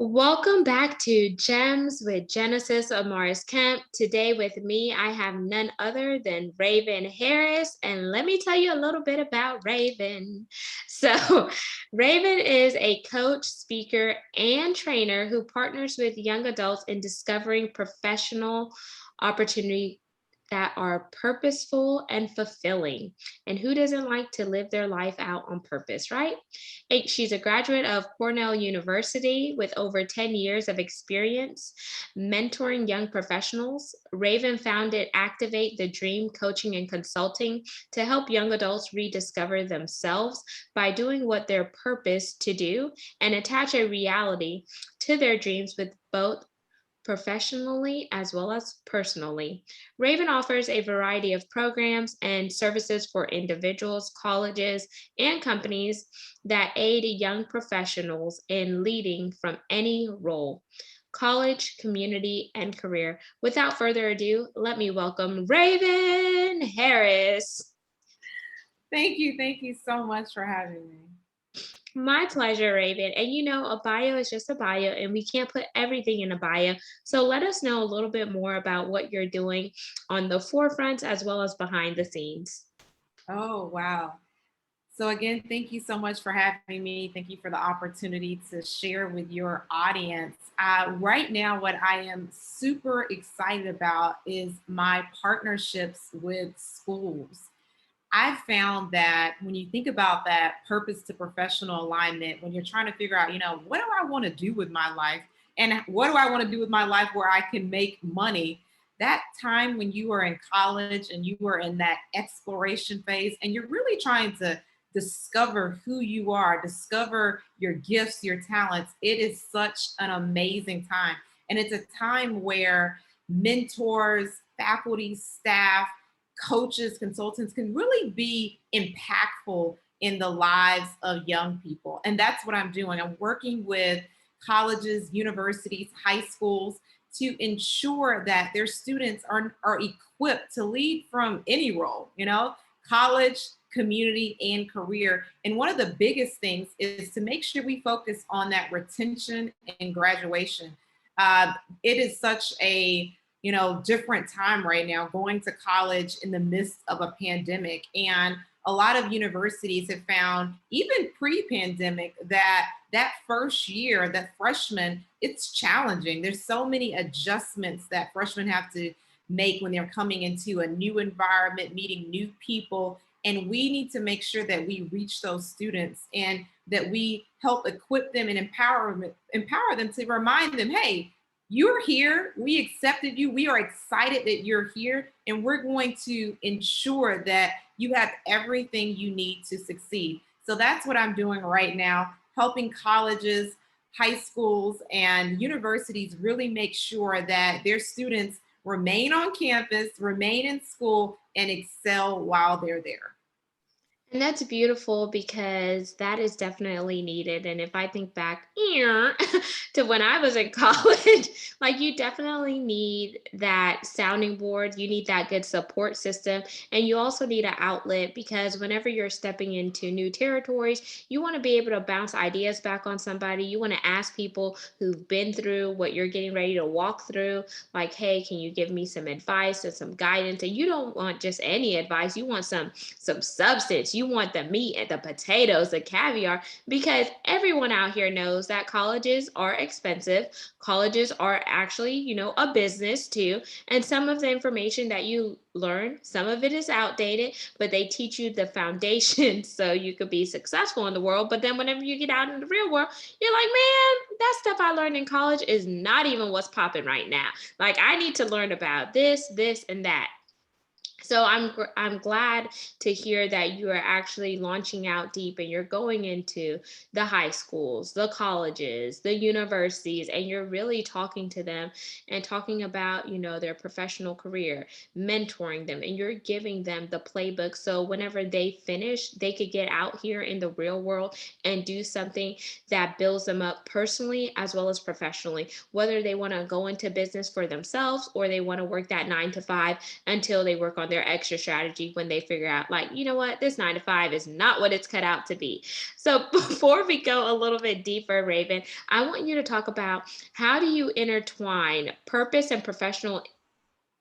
Welcome back to Gems with Genesis Amaris Kemp. Today with me, I have none other than Raven Harris. And let me tell you a little bit about Raven. So, Raven is a coach, speaker, and trainer who partners with young adults in discovering professional opportunity that are purposeful and fulfilling. And who doesn't like to live their life out on purpose, right? She's a graduate of Cornell University with over 10 years of experience mentoring young professionals. Raven founded Activate the Dream Coaching and Consulting to help young adults rediscover themselves by doing what they're purposed to do and attach a reality to their dreams with both professionally as well as personally. Raven offers a variety of programs and services for individuals, colleges, and companies that aid young professionals in leading from any role, college, community, and career. Without further ado, let me welcome Raven Harris. Thank you. Thank you so much for having me. My pleasure, Raven. And a bio is just a bio, and we can't put everything in a bio. So let us know a little bit more about what you're doing on the forefront as well as behind the scenes. Oh, wow. So, again, thank you so much for having me. Thank you for the opportunity to share with your audience. Right now, what I am super excited about is my partnerships with schools. I've found that when you think about that purpose to professional alignment, when you're trying to figure out, what do I want to do with my life? And what do I want to do with my life where I can make money? That time when you are in college and you are in that exploration phase and you're really trying to discover who you are, discover your gifts, your talents, it is such an amazing time. And it's a time where mentors, faculty, staff, coaches, consultants can really be impactful in the lives of young people. And that's what I'm doing. I'm working with colleges, universities, high schools to ensure that their students are equipped to lead from any role, college, community, and career. And one of the biggest things is to make sure we focus on that retention and graduation. It is such a different time right now going to college in the midst of a pandemic. And a lot of universities have found, even pre-pandemic, that first year, that freshman, it's challenging. There's so many adjustments that freshmen have to make when they're coming into a new environment, meeting new people. And we need to make sure that we reach those students and that we help equip them and empower them to remind them, hey, you're here. We accepted you. We are excited that you're here. And we're going to ensure that you have everything you need to succeed. So that's what I'm doing right now, helping colleges, high schools, and universities really make sure that their students remain on campus, remain in school, and excel while they're there. And that's beautiful because that is definitely needed. And if I think back to when I was in college, like you definitely need that sounding board. You need that good support system. And you also need an outlet because whenever you're stepping into new territories, you want to be able to bounce ideas back on somebody. You want to ask people who've been through what you're getting ready to walk through, like, hey, can you give me some advice and some guidance? And you don't want just any advice, you want some substance. You want the meat and the potatoes, the caviar, because everyone out here knows that colleges are expensive. Colleges are actually, a business too. And some of the information that you learn, some of it is outdated, but they teach you the foundation so you could be successful in the world. But then whenever you get out in the real world, you're like, man, that stuff I learned in college is not even what's popping right now. Like I need to learn about this, and that. So I'm glad to hear that you are actually launching out deep and you're going into the high schools, the colleges, the universities, and you're really talking to them and talking about, their professional career, mentoring them, and you're giving them the playbook so whenever they finish, they could get out here in the real world and do something that builds them up personally as well as professionally, whether they want to go into business for themselves or they want to work that 9 to 5 until they work on their extra strategy when they figure out, like, you know what, this 9 to 5 is not what it's cut out to be. So before we go a little bit deeper, Raven, I want you to talk about, how do you intertwine purpose and professional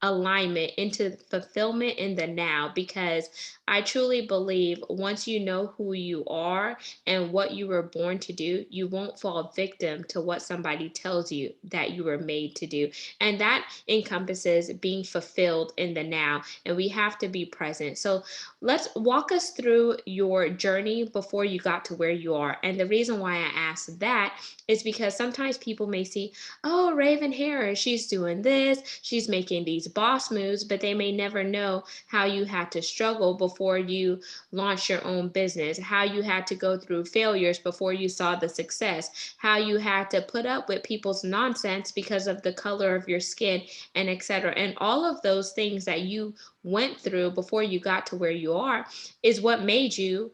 alignment into fulfillment in the now? Because I truly believe once you know who you are and what you were born to do, you won't fall victim to what somebody tells you that you were made to do. And that encompasses being fulfilled in the now. And we have to be present. So let's walk us through your journey before you got to where you are. And the reason why I asked that is because sometimes people may see, oh, Raven Harris, she's doing this, she's making these boss moves, but they may never know how you had to struggle before you launched your own business, how you had to go through failures before you saw the success, how you had to put up with people's nonsense because of the color of your skin, and etc. And all of those things that you went through before you got to where you are is what made you,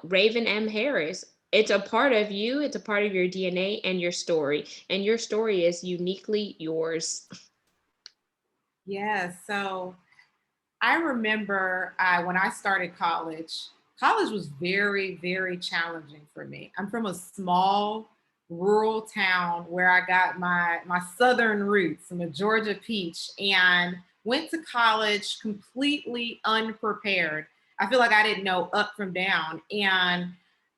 Raven M. Harris. It's a part of you, it's a part of your DNA and your story. And your story is uniquely yours. Yeah. So I remember when I started college, college was very, very challenging for me. I'm from a small rural town where I got my southern roots. I'm a Georgia peach, and went to college completely unprepared. I feel like I didn't know up from down, and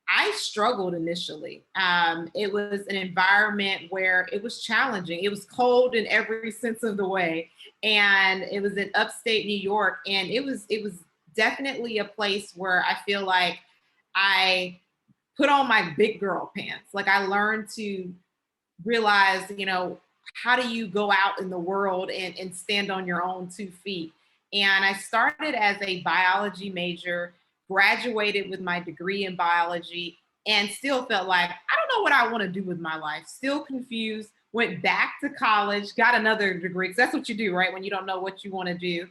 I struggled initially. It was an environment where it was challenging. It was cold in every sense of the way, and it was in upstate New York, and it was definitely a place where I feel like I put on my big girl pants. Like I learned to realize, how do you go out in the world and stand on your own 2 feet? And I started as a biology major, graduated with my degree in biology, and still felt like I don't know what I want to do with my life. Still confused. Went back to college, got another degree, because that's what you do, right? When you don't know what you want to do.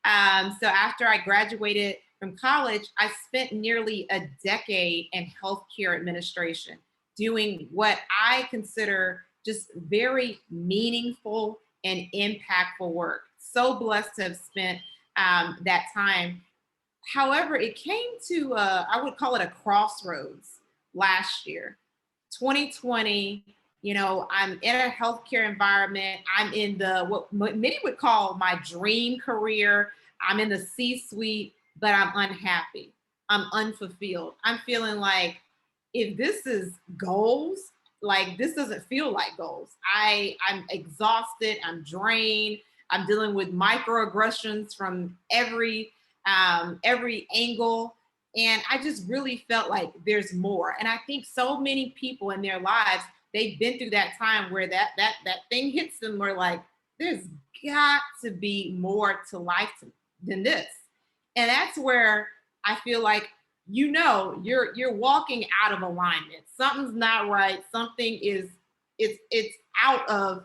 So after I graduated from college, I spent nearly a decade in healthcare administration, doing what I consider just very meaningful and impactful work. So blessed to have spent that time. However, it came to, I would call it a crossroads last year, 2020. I'm in a healthcare environment. I'm in what many would call my dream career. I'm in the C suite, but I'm unhappy. I'm unfulfilled. I'm feeling like, if this is goals, like this doesn't feel like goals. I'm exhausted. I'm drained. I'm dealing with microaggressions from every angle. And I just really felt like there's more. And I think so many people in their lives, they've been through that time where that thing hits them, where like, there's got to be more to life than this. And that's where I feel like, you're walking out of alignment. Something's not right. Something is, it's out of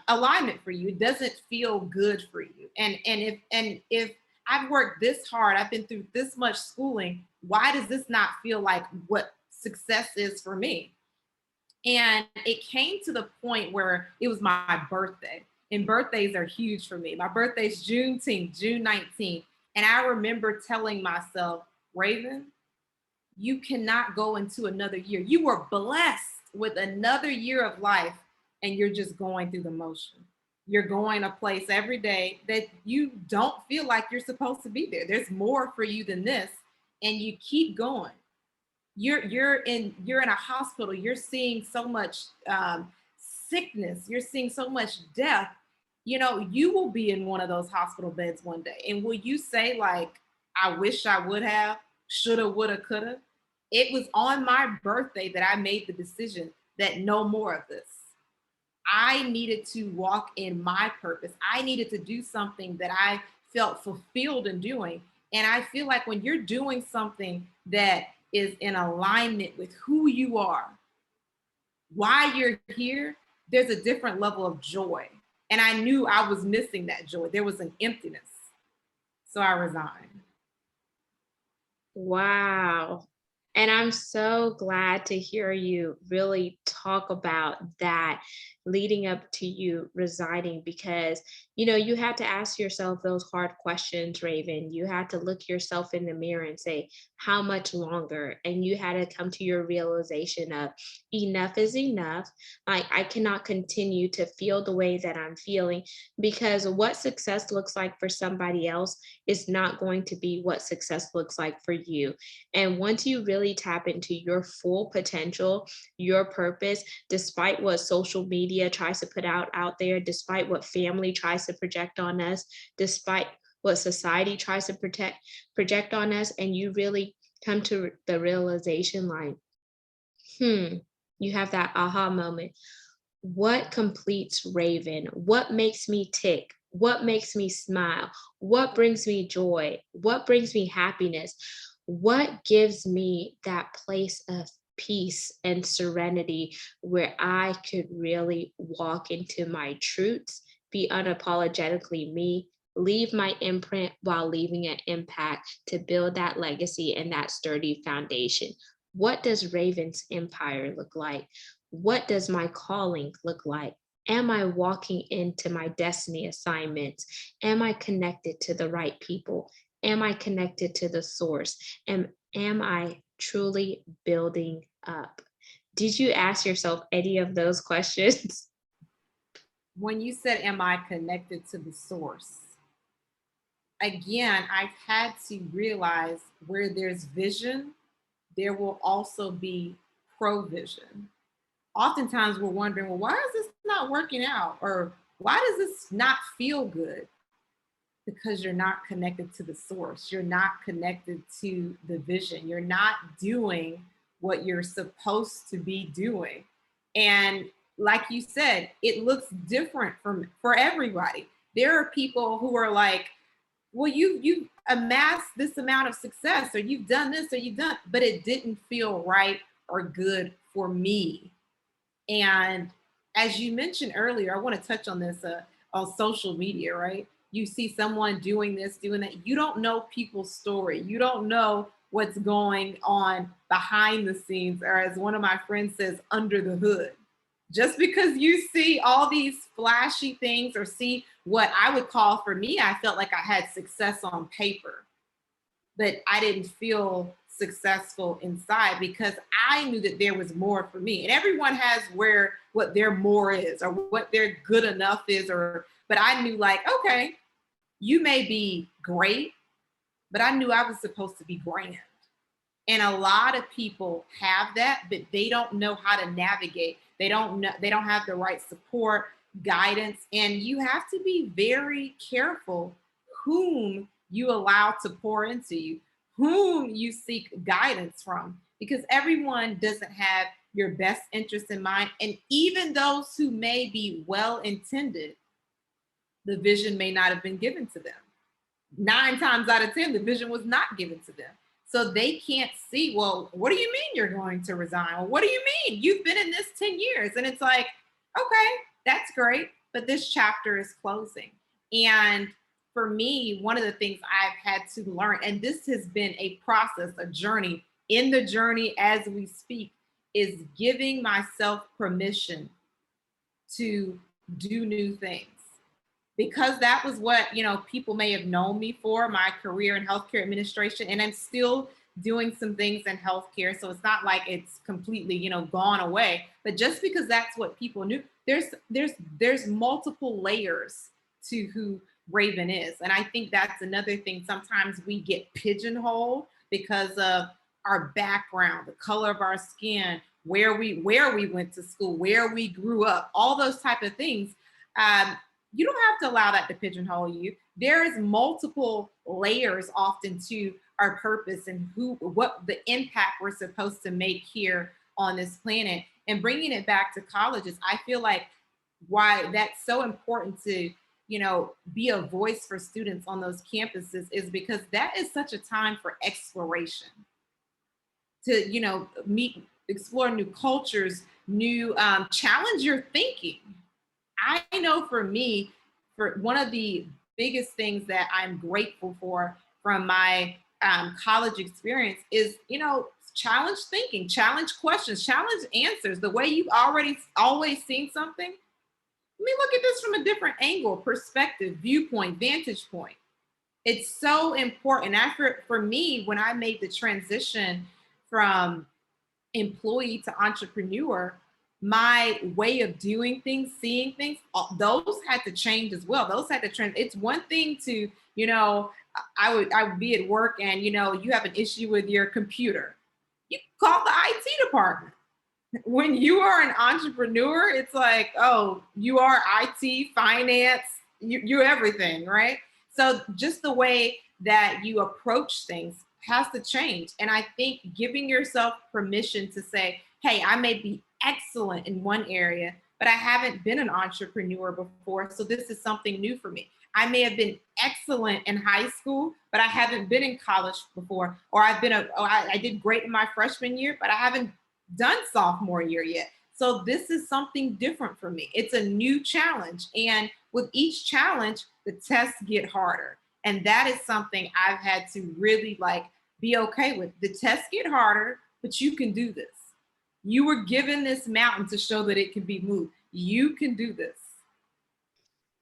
alignment for you. It doesn't feel good for you. And if I've worked this hard, I've been through this much schooling, why does this not feel like what success is for me? And it came to the point where it was my birthday. And birthdays are huge for me. My birthday's Juneteenth, June 19th. And I remember telling myself, Raven, you cannot go into another year. You were blessed with another year of life, and you're just going through the motion. You're going a place every day that you don't feel like you're supposed to be there. There's more for you than this, and you keep going. You're in a hospital. You're seeing so much sickness. You're seeing so much death. You will be in one of those hospital beds one day, and will you say like, I wish I would have, shoulda, woulda, coulda? It was on my birthday that I made the decision that no more of this. I needed to walk in my purpose. I needed to do something that I felt fulfilled in doing. And I feel like when you're doing something that is in alignment with who you are, why you're here, there's a different level of joy. And I knew I was missing that joy. There was an emptiness. So I resigned. Wow. And I'm so glad to hear you really talk about that leading up to you resigning because, you had to ask yourself those hard questions, Raven. You had to look yourself in the mirror and say, how much longer? And you had to come to your realization of enough is enough. Like, I cannot continue to feel the way that I'm feeling because what success looks like for somebody else is not going to be what success looks like for you. And once you really tap into your full potential, your purpose, despite what social media tries to put out there, despite what family tries to project on us, despite what society tries to project on us, and you really come to the realization like, hmm, you have that aha moment. What completes Raven? What makes me tick? What makes me smile? What brings me joy? What brings me happiness? What gives me that place of peace and serenity where I could really walk into my truths, be unapologetically me, leave my imprint while leaving an impact to build that legacy and that sturdy foundation? What does Raven's empire look like? What does my calling look like? Am I walking into my destiny assignments? Am I connected to the right people? Am I connected to the source? Am I truly building up? Did you ask yourself any of those questions? When you said, am I connected to the source? Again, I've had to realize where there's vision, there will also be provision. Oftentimes we're wondering, well, why is this not working out? Or why does this not feel good? Because you're not connected to the source. You're not connected to the vision. You're not doing what you're supposed to be doing. And like you said, it looks different for everybody. There are people who are like, well, you amassed this amount of success, or you've done this, or you've done, but it didn't feel right or good for me. And as you mentioned earlier, I want to touch on this on social media, right? You see someone doing this, doing that. You don't know people's story. You don't know what's going on behind the scenes, or as one of my friends says, under the hood. Just because you see all these flashy things or see what I would call, for me, I felt like I had success on paper, but I didn't feel successful inside because I knew that there was more for me. And everyone has where what their more is or what their good enough is, or but I knew like, okay, you may be great, but I knew I was supposed to be grand. And a lot of people have that, but they don't know how to navigate. They don't have the right support, guidance, and you have to be very careful whom you allow to pour into you, whom you seek guidance from, because everyone doesn't have your best interest in mind. And even those who may be well intended, the vision may not have been given to them. 9 times out of 10, the vision was not given to them. So they can't see, well, what do you mean you're going to resign? Well, what do you mean? You've been in this 10 years. And it's like, okay, that's great, but this chapter is closing. And for me, one of the things I've had to learn, and this has been a process, a journey, in the journey as we speak, is giving myself permission to do new things, because that was what people may have known me for, my career in healthcare administration, and I'm still doing some things in healthcare, so it's not like it's completely gone away. But just because that's what people knew, there's multiple layers to who Raven is. And I think that's another thing. Sometimes we get pigeonholed because of our background, the color of our skin, where we went to school, where we grew up, all those type of things. You don't have to allow that to pigeonhole you. There is multiple layers often to our purpose and what the impact we're supposed to make here on this planet. And bringing it back to colleges, I feel like why that's so important to be a voice for students on those campuses is because that is such a time for exploration, to meet, explore new cultures, new challenge your thinking. I know for me, for one of the biggest things that I'm grateful for from my college experience is, challenge thinking, challenge questions, challenge answers. The way you've already always seen something, let me look at this from a different angle, perspective, viewpoint, vantage point. It's so important. After for me, when I made the transition from employee to entrepreneur, my way of doing things, seeing things, those had to change as well. Those had to trend. It's one thing to, I would be at work and you have an issue with your computer. You call the IT department. When you are an entrepreneur, it's like, oh, you are IT, finance, you're everything, right? So just the way that you approach things has to change. And I think giving yourself permission to say, hey, I may be excellent in one area, but I haven't been an entrepreneur before. So this is something new for me. I may have been excellent in high school, but I haven't been in college before. Or I did great in my freshman year, but I haven't done sophomore year yet. So this is something different for me. It's a new challenge. And with each challenge, the tests get harder. And that is something I've had to really like be okay with. The tests get harder, but you can do this. You were given this mountain to show that it can be moved. You can do this.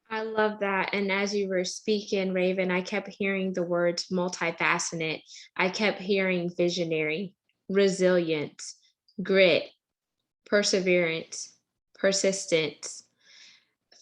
I love that. And as you were speaking, Raven, I kept hearing the words multifaceted. I kept hearing visionary, resilient, grit, perseverance, persistence,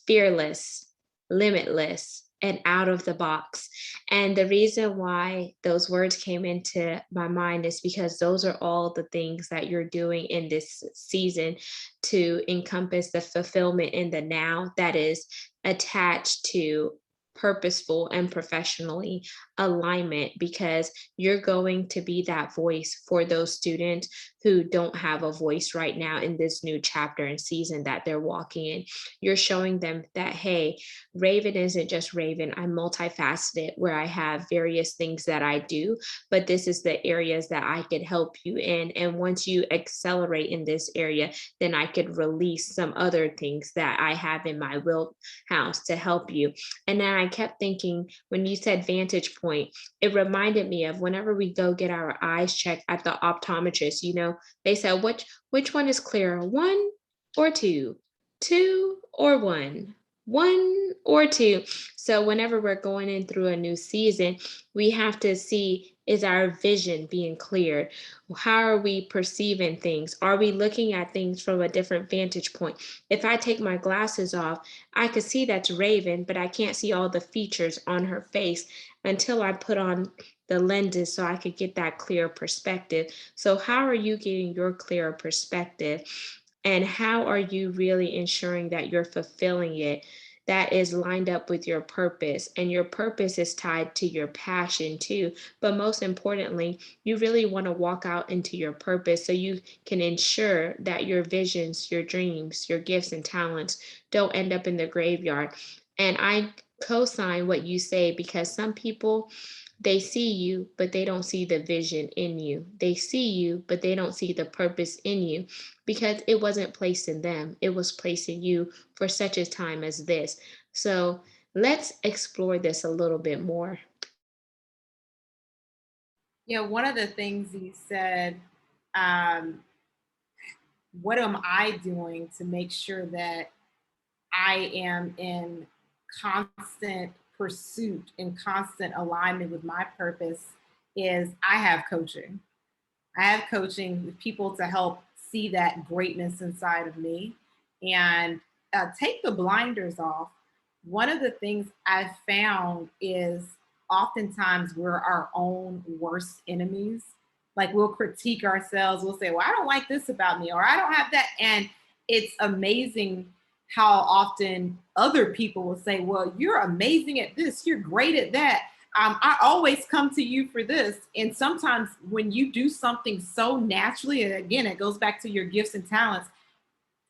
fearless, limitless, and out of the box. And the reason why those words came into my mind is because those are all the things that you're doing in this season to encompass the fulfillment in the now that is attached to purposeful and professionally alignment, because you're going to be that voice for those students who don't have a voice right now in this new chapter and season that they're walking in. You're showing them that, hey, Raven isn't just Raven. I'm multifaceted where I have various things that I do, but this is the areas that I could help you in. And once you accelerate in this area, then I could release some other things that I have in my wheelhouse to help you. And then I kept thinking, when you said vantage point, it reminded me of whenever we go get our eyes checked at the optometrist, they said, which one is clearer, one or two, two or one or two. So whenever we're going in through a new season, we have to see, is our vision being cleared? How are we perceiving things? Are we looking at things from a different vantage point? If I take my glasses off, I could see that's Raven, but I can't see all the features on her face until I put on the lenses so I could get that clear perspective. So how are you getting your clearer perspective? And how are you really ensuring that you're fulfilling it, that is lined up with your purpose? And your purpose is tied to your passion too. But most importantly, you really want to walk out into your purpose so you can ensure that your visions, your dreams, your gifts and talents don't end up in the graveyard. And I co-sign what you say, because some people, they see you, but they don't see the vision in you. They see you, but they don't see the purpose in you, because it wasn't placed in them. It was placed in you for such a time as this. So let's explore this a little bit more. One of the things you said, um, what am I doing to make sure that I am in constant pursuit, in constant alignment with my purpose, is I have coaching. I have coaching with people to help see that greatness inside of me and take the blinders off. One of the things I've found is oftentimes we're our own worst enemies. Like we'll critique ourselves, we'll say, well, I don't like this about me, or I don't have that. And it's amazing how often other people will say, well, you're amazing at this, you're great at that. I always come to you for this. And sometimes when you do something so naturally, and again, it goes back to your gifts and talents,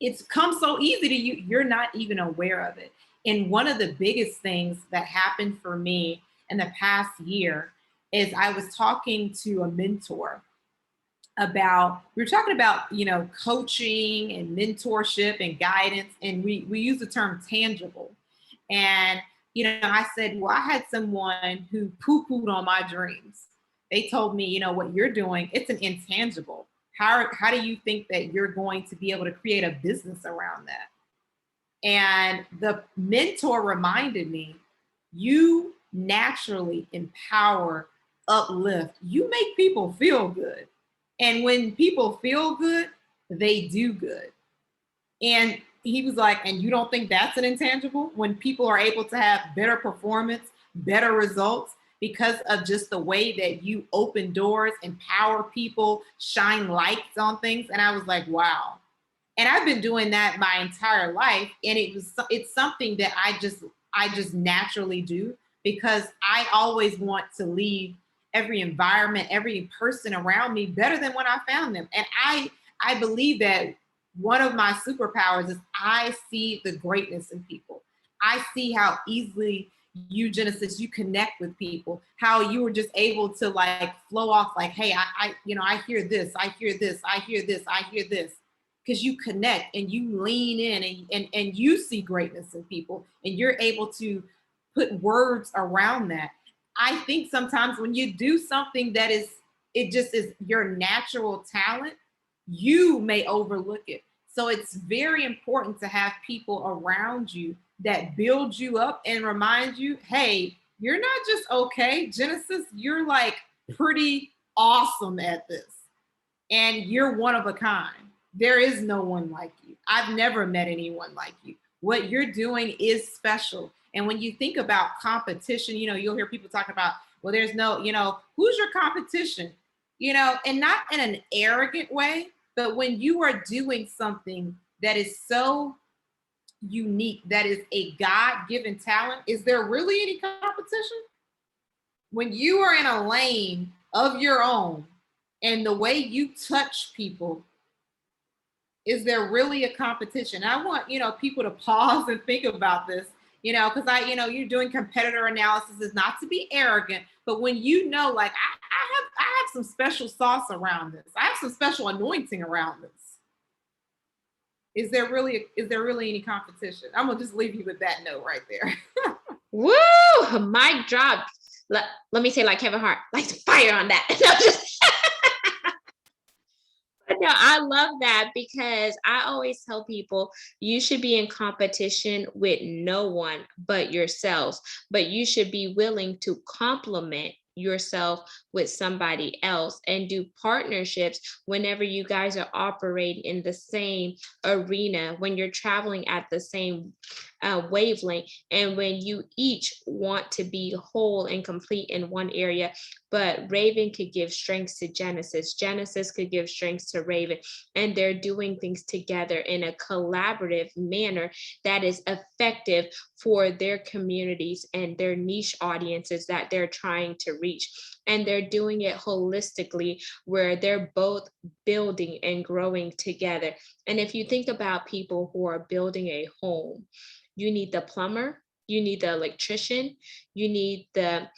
it's come so easy to you, you're not even aware of it. And one of the biggest things that happened for me in the past year is I was talking to a mentor about, we were talking about, coaching and mentorship and guidance. And we use the term tangible. And I said, well, I had someone who poo-pooed on my dreams. they told me, what you're doing, it's an intangible. How do you think that you're going to be able to create a business around that? And the mentor reminded me, you naturally empower, uplift, you make people feel good. And when people feel good, they do good. And he was like, and you don't think that's an intangible when people are able to have better performance, better results because of just the way that you open doors, empower people, shine lights on things. And I was like, wow. And I've been doing that my entire life. And it's something that I just naturally do because I always want to leave every environment, every person around me better than when I found them. And I believe that one of my superpowers is I see the greatness in people. I see how easily you, Genesis, you connect with people, how you were just able to like flow off like, hey, I hear this, I hear this, I hear this, I hear this. Because you connect and you lean in and you see greatness in people and you're able to put words around that. I think sometimes when you do something that it just is your natural talent, you may overlook it. So it's very important to have people around you that build you up and remind you, hey, you're not just okay, Genesis, you're like pretty awesome at this. And you're one of a kind. There is no one like you. I've never met anyone like you. What you're doing is special. And when you think about competition, you'll hear people talk about, well, there's no, who's your competition? And not in an arrogant way, but when you are doing something that is so unique, that is a God-given talent, is there really any competition? When you are in a lane of your own and the way you touch people, is there really a competition? I want, people to pause and think about this, because you're doing competitor analysis is not to be arrogant, but when like I have some special sauce around this. I have some special anointing around this. Is there really any competition? I'm gonna just leave you with that note right there. Woo! Mic drop. Let me say like Kevin Hart, like fire on that. No, no, I love that because I always tell people you should be in competition with no one but yourselves, but you should be willing to complement yourself with somebody else and do partnerships whenever you guys are operating in the same arena, when you're traveling at the same wavelength, and when you each want to be whole and complete in one area. But Raven could give strengths to Genesis. Genesis could give strengths to Raven. And they're doing things together in a collaborative manner that is effective for their communities and their niche audiences that they're trying to reach. And they're doing it holistically, where they're both building and growing together. And if you think about people who are building a home, you need the plumber, you need the electrician, you need the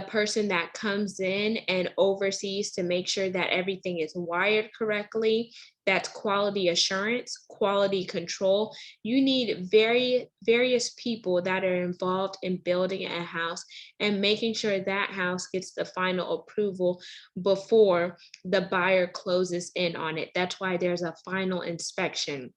person that comes in and oversees to make sure that everything is wired correctly. That's quality assurance, quality control. You need various people that are involved in building a house and making sure that house gets the final approval before the buyer closes in on it. That's why there's a final inspection.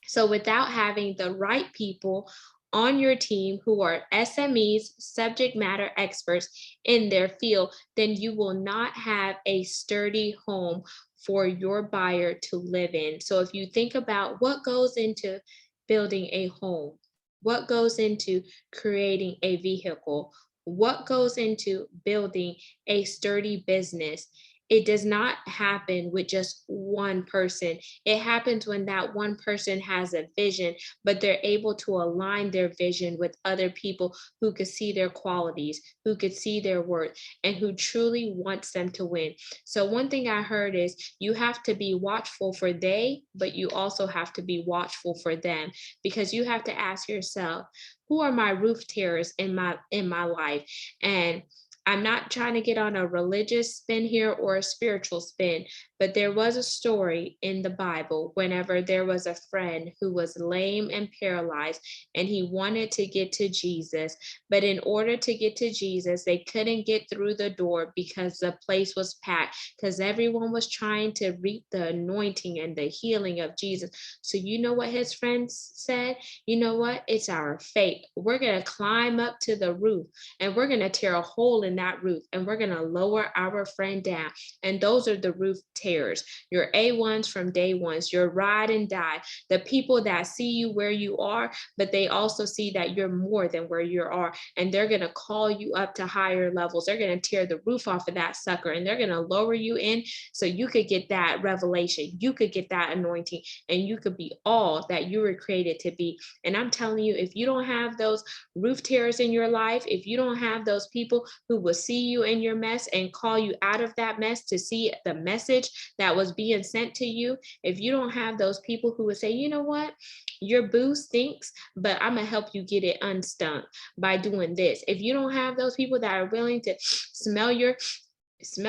So without having the right people on your team who are SMEs, subject matter experts in their field, then you will not have a sturdy home for your buyer to live in. So if you think about what goes into building a home, what goes into creating a vehicle, what goes into building a sturdy business, it does not happen with just one person. It happens when that one person has a vision, but they're able to align their vision with other people who could see their qualities, who could see their worth, and who truly wants them to win. So one thing I heard is you have to be watchful for they, but you also have to be watchful for them, because you have to ask yourself, who are my roof terrors in my life? And I'm not trying to get on a religious spin here or a spiritual spin, but there was a story in the Bible whenever there was a friend who was lame and paralyzed, and he wanted to get to Jesus. But in order to get to Jesus, they couldn't get through the door because the place was packed, because everyone was trying to reap the anointing and the healing of Jesus. So, you know what his friends said? You know what? It's our fate. We're going to climb up to the roof and we're going to tear a hole in that roof and we're going to lower our friend down. And those are the roof tearers, your A1s from day ones, your ride and die, the people that see you where you are, but they also see that you're more than where you are. And they're going to call you up to higher levels. They're going to tear the roof off of that sucker and they're going to lower you in so you could get that revelation. You could get that anointing and you could be all that you were created to be. And I'm telling you, if you don't have those roof tearers in your life, if you don't have those people who will see you in your mess and call you out of that mess to see the message that was being sent to you, if you don't have those people who would say, you know what, your boo stinks, but I'm gonna help you get it unstunk by doing this. If you don't have those people that are willing to smell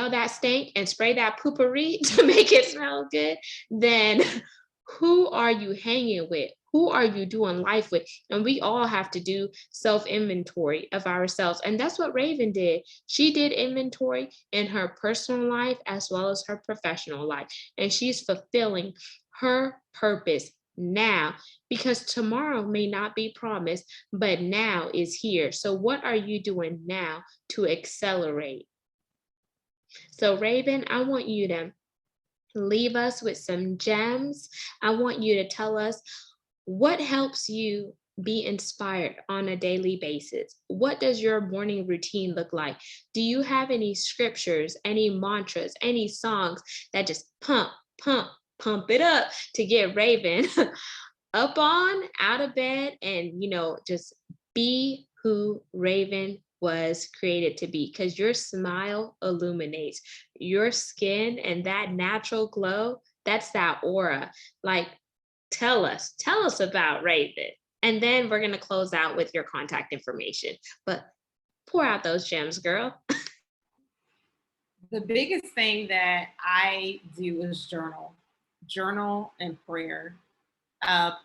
that stink and spray that poopery to make it smell good, then who are you hanging with? Who are you doing life with? And we all have to do self inventory of ourselves. And that's what Raven did. She did inventory in her personal life as well as her professional life. And she's fulfilling her purpose now because tomorrow may not be promised, but now is here. So, what are you doing now to accelerate? So, Raven, I want you to leave us with some gems. I want you to tell us what helps you be inspired on a daily basis. What does your morning routine look like? Do you have any scriptures, any mantras, any songs that just pump it up to get Raven up on out of bed and, just be who Raven was created to be? Because your smile illuminates your skin and that natural glow. That's that aura. Like, tell us about Raven. And then we're going to close out with your contact information. But pour out those gems, girl. The biggest thing that I do is journal and prayer.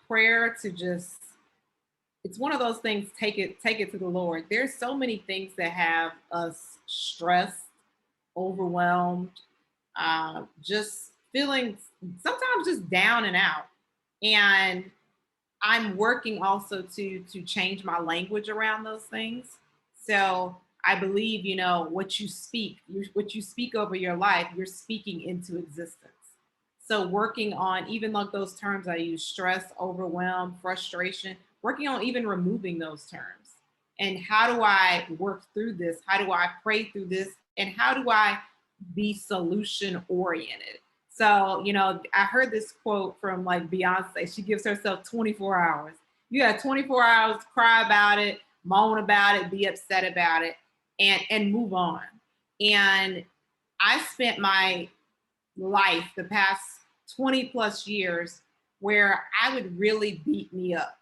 Prayer to just, it's one of those things, take it to the Lord. There's so many things that have us stressed, overwhelmed, just feeling sometimes just down and out. And I'm working also to change my language around those things. So I believe, what you speak over your life, you're speaking into existence. So working on even like those terms I use, stress, overwhelm, frustration, working on even removing those terms. And how do I work through this? How do I pray through this? And how do I be solution oriented? So, I heard this quote from like Beyonce. She gives herself 24 hours. You got 24 hours to cry about it, moan about it, be upset about it, and move on. And I spent my life the past 20 plus years where I would really beat me up.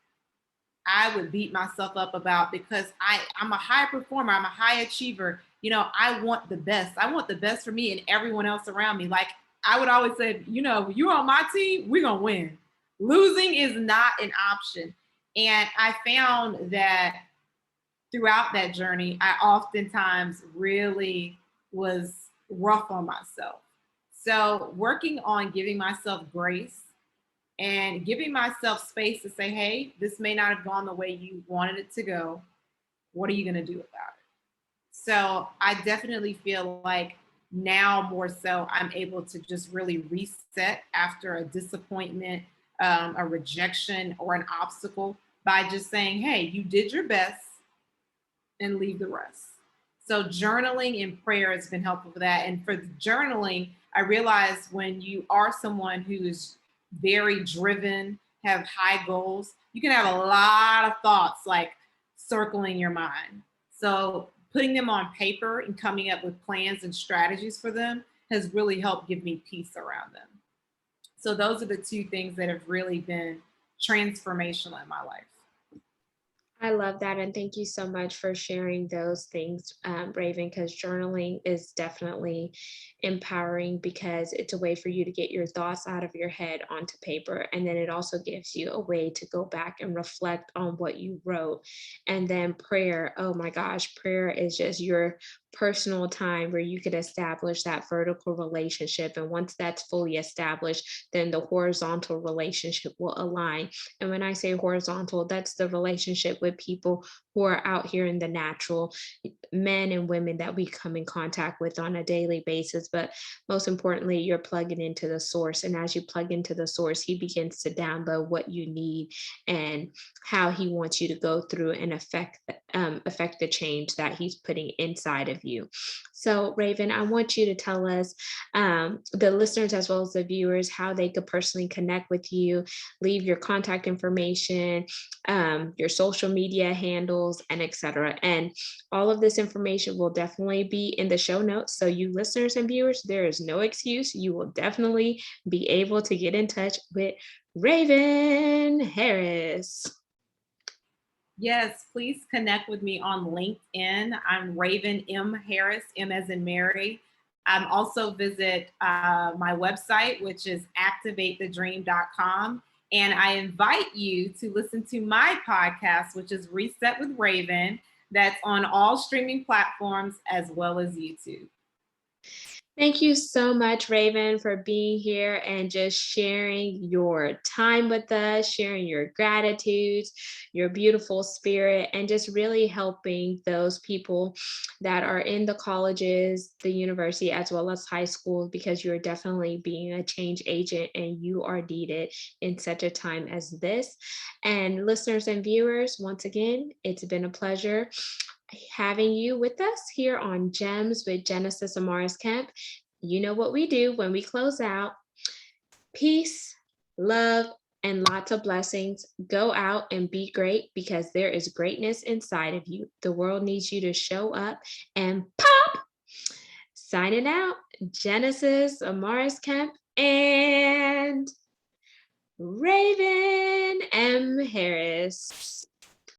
I would beat myself up about because I'm a high performer, I'm a high achiever. I want the best. I want the best for me and everyone else around me. Like I would always say, you on my team, we're gonna win. Losing is not an option. And I found that throughout that journey, I oftentimes really was rough on myself. So working on giving myself grace and giving myself space to say, hey, this may not have gone the way you wanted it to go. What are you going to do about it? So I definitely feel like now more so I'm able to just really reset after a disappointment, a rejection, or an obstacle by just saying, hey, you did your best and leave the rest. So journaling and prayer has been helpful for that. And for the journaling, I realized when you are someone who is very driven, have high goals, you can have a lot of thoughts like circling your mind. So putting them on paper and coming up with plans and strategies for them has really helped give me peace around them. So those are the two things that have really been transformational in my life. I love that. And thank you so much for sharing those things, Raven, because journaling is definitely empowering because it's a way for you to get your thoughts out of your head onto paper. And then it also gives you a way to go back and reflect on what you wrote. And then prayer, oh my gosh, prayer is just your personal time where you could establish that vertical relationship. And once that's fully established, then the horizontal relationship will align. And when I say horizontal, that's the relationship with people who are out here in the natural, men and women that we come in contact with on a daily basis. But most importantly, you're plugging into the source. And as you plug into the source, he begins to download what you need and how he wants you to go through and affect the change that he's putting inside of you. So, Raven, I want you to tell us, the listeners as well as the viewers, how they could personally connect with you, leave your contact information, your social media handles, and etc. And all of this information will definitely be in the show notes. So, you listeners and viewers, there is no excuse. You will definitely be able to get in touch with Raven Harris. Yes, please connect with me on LinkedIn. I'm Raven M. Harris, M as in Mary. Also visit my website, which is activatethedream.com. And I invite you to listen to my podcast, which is Reset with Raven, that's on all streaming platforms as well as YouTube. Thank you so much, Raven, for being here and just sharing your time with us, sharing your gratitudes, your beautiful spirit, and just really helping those people that are in the colleges, the university, as well as high school, because you're definitely being a change agent and you are needed in such a time as this. And listeners and viewers, once again, it's been a pleasure having you with us here on Gems with Genesis Amaris Kemp. You know what we do when we close out. Peace, love, and lots of blessings. Go out and be great because there is greatness inside of you. The world needs you to show up and pop. Signing out, Genesis Amaris Kemp and Raven M. Harris.